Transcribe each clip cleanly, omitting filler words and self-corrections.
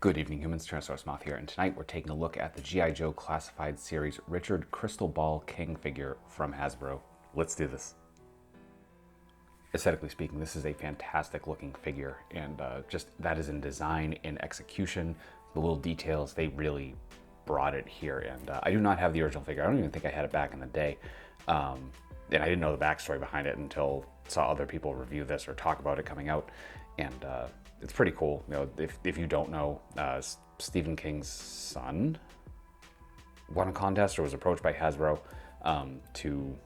Good evening, humans. Tyrannosaurusmoth here, and tonight we're taking a look at the G.I. Joe Classified Series Richard Crystal Ball King figure from Hasbro. Let's do this. Aesthetically speaking, this is a fantastic looking figure, and just that is in design, in execution, the little details, they really brought it here. And I do not have the original figure. I don't even think I had it back in the day. And I didn't know the backstory behind it until saw other people review this or talk about it coming out. And it's pretty cool. You know, if you don't know, Stephen King's son won a contest or was approached by Hasbro to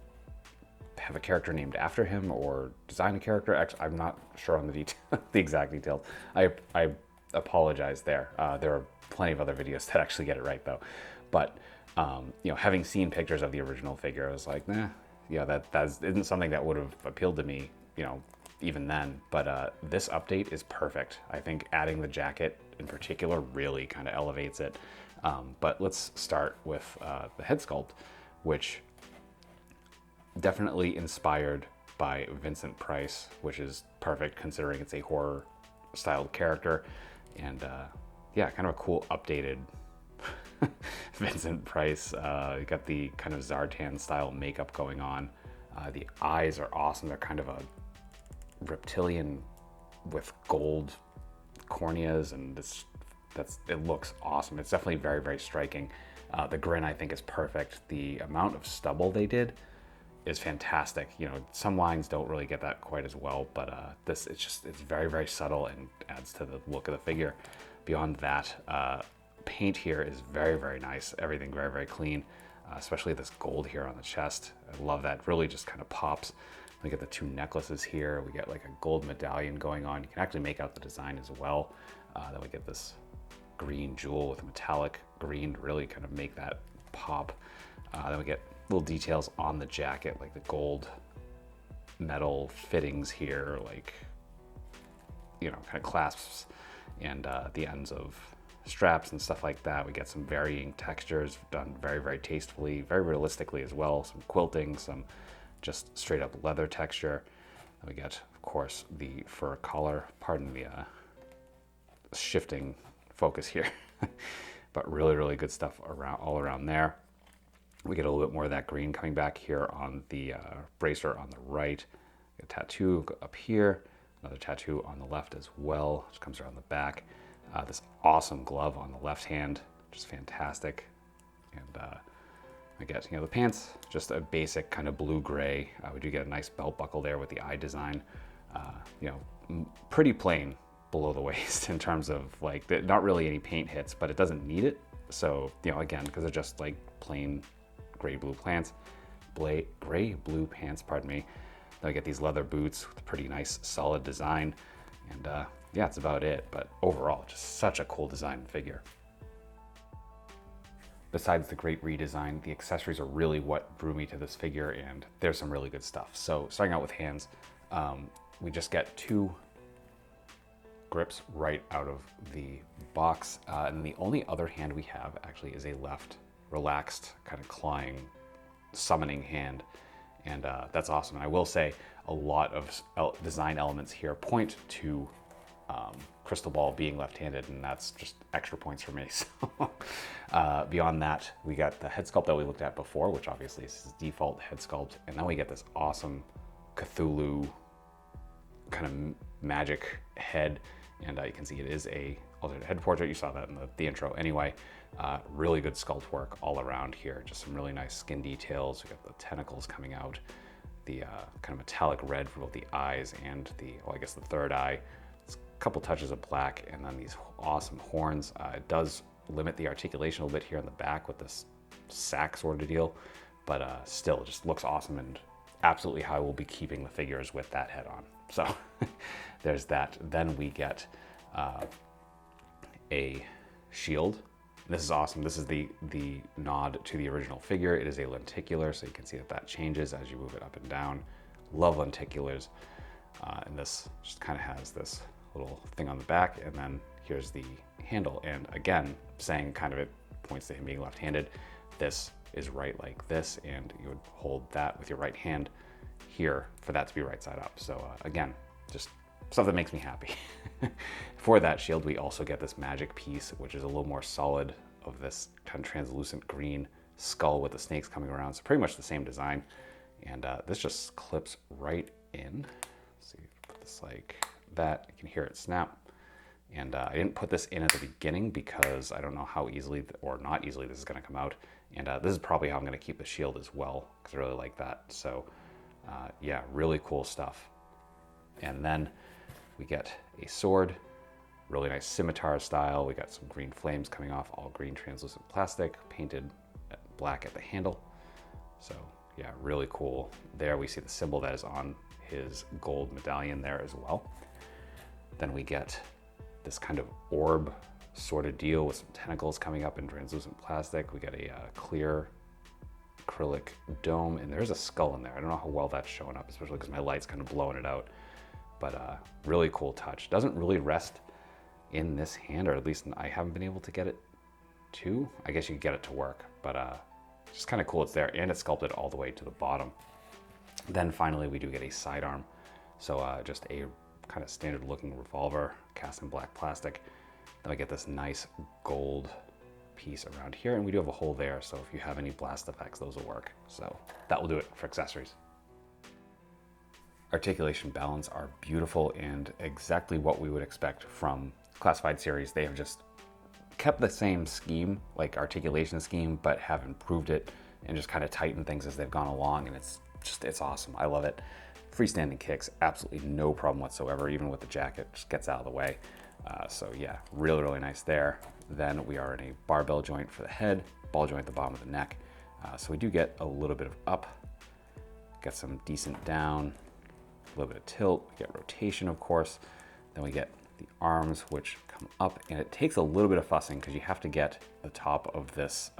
have a character named after him or design a character. Actually, I'm not sure on the the exact details. I apologize there. There are plenty of other videos that actually get it right though. But you know, having seen pictures of the original figure, I was like, nah, yeah, that isn't something that would have appealed to me, you know, even then. But this update is perfect. I think adding the jacket in particular really kind of elevates it. But let's start with the head sculpt, which definitely inspired by Vincent Price, which is perfect considering it's a horror styled character. And yeah, kind of a cool updated Vincent Price. You got the kind of Zartan style makeup going on. The eyes are awesome. They're kind of a reptilian with gold corneas, and it looks awesome. It's definitely very, very striking. The grin I think is perfect. The amount of stubble they did is fantastic. You know, some lines don't really get that quite as well, but it's very, very subtle and adds to the look of the figure. Beyond that, paint here is very, very nice. Everything very, very clean, especially this gold here on the chest. I love that. Really just kind of pops. We get the two necklaces here. We get like a gold medallion going on. You can actually make out the design as well. Then we get this green jewel with a metallic green to really kind of make that pop. Then we get little details on the jacket, like the gold metal fittings here, like, you know, kind of clasps and the ends of straps and stuff like that. We get some varying textures done very, very tastefully, very realistically as well. Some quilting, some just straight up leather texture. Then we get, of course, the fur collar. Pardon the shifting focus here, but really, really good stuff all around there. We get a little bit more of that green coming back here on the bracer on the right. A tattoo up here, another tattoo on the left as well, which comes around the back. This awesome glove on the left hand, just fantastic. And I get, you know, the pants, just a basic kind of blue-gray. We do get a nice belt buckle there with the eye design. You know, pretty plain below the waist in terms of like, not really any paint hits, but it doesn't need it. So, you know, again, because they're just like plain gray-blue pants, gray-blue pants, pardon me. Then I get these leather boots with a pretty nice, solid design. And yeah, that's about it. But overall, just such a cool design figure. Besides the great redesign, the accessories are really what drew me to this figure, and there's some really good stuff. So starting out with hands, we just get two grips right out of the box. And the only other hand we have actually is a left relaxed, kind of clawing, summoning hand. And that's awesome. And I will say a lot of design elements here point to Crystal Ball being left-handed, and that's just extra points for me. So beyond that, we got the head sculpt that we looked at before, which obviously is his default head sculpt. And then we get this awesome Cthulhu kind of magic head. And you can see it is a alternate head portrait. You saw that in the intro anyway. Really good sculpt work all around here. Just some really nice skin details. We got the tentacles coming out, the kind of metallic red for both the eyes and I guess the third eye. It's a couple touches of black, and then these awesome horns. It does limit the articulation a little bit here in the back with this sack sort of deal, but still just looks awesome, and absolutely how I will be keeping the figures with that head on. So there's that. Then we get a shield. This is awesome. This is the nod to the original figure. It is a lenticular, so you can see that changes as you move it up and down. Love lenticulars. And this just kind of has this little thing on the back, and then here's the handle. And again, saying kind of it points to him being left-handed. This is right like this, and you would hold that with your right hand here for that to be right side up. So again, just stuff that makes me happy. For that shield, we also get this magic piece, which is a little more solid, of this kind of translucent green skull with the snakes coming around. So pretty much the same design. And this just clips right in. Let's see, put this like that. You can hear it snap. And I didn't put this in at the beginning because I don't know how easily or not easily this is going to come out. And this is probably how I'm going to keep the shield as well, because I really like that. So yeah, really cool stuff. And then we get a sword, really nice scimitar style. We got some green flames coming off, all green translucent plastic, painted black at the handle. So yeah, really cool. There we see the symbol that is on his gold medallion there as well. Then we get this kind of orb sort of deal with some tentacles coming up in translucent plastic. We get a clear acrylic dome, and there's a skull in there. I don't know how well that's showing up, especially because my light's kind of blowing it out. But really cool touch. Doesn't really rest in this hand, or at least I haven't been able to get it to. I guess you could get it to work, but just kind of cool it's there, and it's sculpted all the way to the bottom. Then finally we do get a sidearm. So just a kind of standard looking revolver cast in black plastic. Then I get this nice gold piece around here, and we do have a hole there, so if you have any blast effects, those will work. So that will do it for accessories. Articulation balance are beautiful and exactly what we would expect from Classified series. They have just kept the same scheme, like articulation scheme, but have improved it and just kind of tightened things as they've gone along, and it's awesome. I love it. Freestanding kicks, absolutely no problem whatsoever, even with the jacket, just gets out of the way. So yeah, really, really nice there. Then we are in a barbell joint for the head, ball joint at the bottom of the neck. So we do get a little bit of up, get some decent down, a little bit of tilt, we get rotation, of course. Then we get the arms, which come up, and it takes a little bit of fussing because you have to get the top of this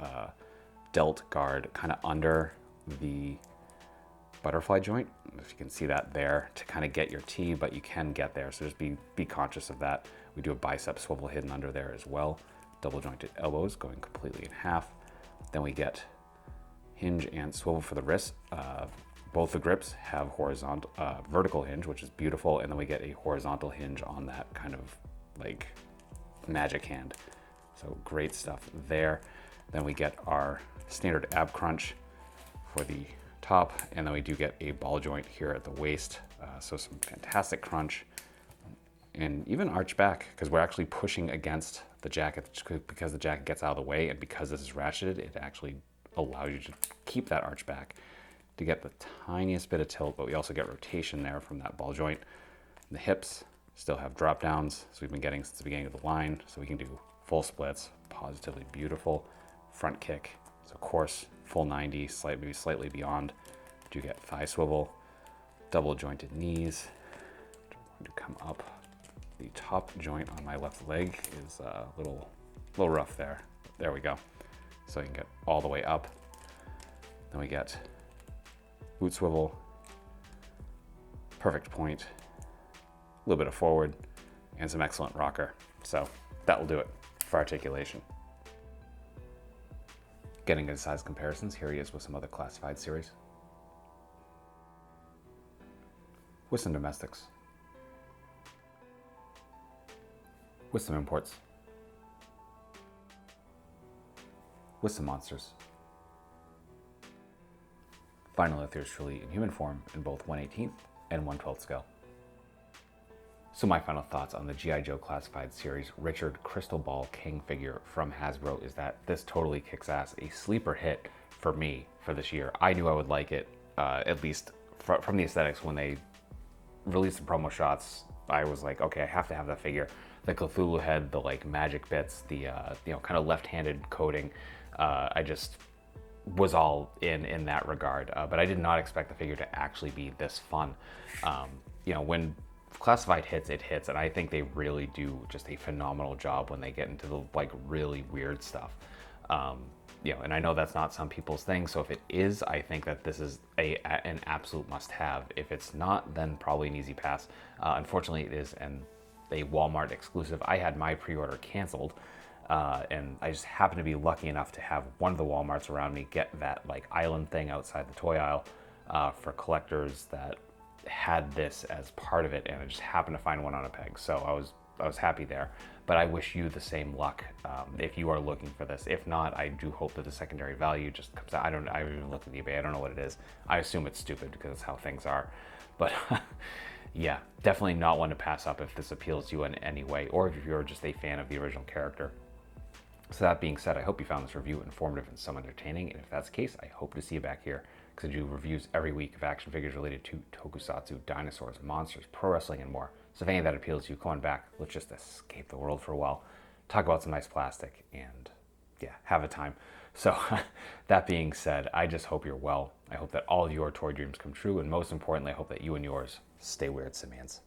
delt guard kind of under the butterfly joint, if you can see that there, to kind of get your T, but you can get there, so just be conscious of that. We do a bicep swivel hidden under there as well. Double jointed elbows going completely in half. Then we get hinge and swivel for the wrist. Both the grips have horizontal, vertical hinge, which is beautiful, and then we get a horizontal hinge on that kind of like magic hand. So great stuff there. Then we get our standard ab crunch for the top, and then we do get a ball joint here at the waist. So some fantastic crunch, and even arch back, because we're actually pushing against the jacket, because the jacket gets out of the way, and because this is ratcheted, it actually allows you to keep that arch back to get the tiniest bit of tilt, but we also get rotation there from that ball joint. The hips still have drop downs, so we've been getting since the beginning of the line, so we can do full splits, positively beautiful. Front kick, so of course, full 90, maybe slightly beyond. Do get thigh swivel, double jointed knees. I'm going to come up. The top joint on my left leg is a little rough there. There we go. So you can get all the way up. Then we get boot swivel, perfect point, a little bit of forward, and some excellent rocker. So that will do it for articulation. Getting into size comparisons, here he is with some other Classified series. With some domestics. With some imports. With some monsters. Finally, there's truly in human form in both 1/18 and 1/12 scale. So my final thoughts on the G.I. Joe Classified series Richard Crystal Ball King figure from Hasbro is that this totally kicks ass. A sleeper hit for me for this year. I knew I would like it, at least from the aesthetics. When they released the promo shots, I was like, okay, I have to have that figure. The Cthulhu head, the like magic bits, the kind of left-handed coating. I just was all in that regard, but I did not expect the figure to actually be this fun. When Classified hits, it hits, and I think they really do just a phenomenal job when they get into the like really weird stuff. And I know that's not some people's thing, so if it is, I think that this is an absolute must-have. If it's not, then probably an easy pass. Unfortunately, it is a Walmart exclusive. I had my pre-order canceled, and I just happened to be lucky enough to have one of the Walmarts around me get that like island thing outside the toy aisle for collectors that had this as part of it, and I just happened to find one on a peg. So I was happy there. But I wish you the same luck if you are looking for this. If not, I do hope that the secondary value just comes out. I haven't even looked at eBay. I don't know what it is. I assume it's stupid because that's how things are. But yeah, definitely not one to pass up if this appeals to you in any way, or if you're just a fan of the original character. So that being said, I hope you found this review informative and some entertaining. And if that's the case, I hope to see you back here, because I do reviews every week of action figures related to tokusatsu, dinosaurs, monsters, pro wrestling, and more. So if any of that appeals to you, come on back. Let's just escape the world for a while, talk about some nice plastic, and yeah, have a time. So that being said, I just hope you're well. I hope that all of your toy dreams come true, and most importantly, I hope that you and yours stay weird, simians.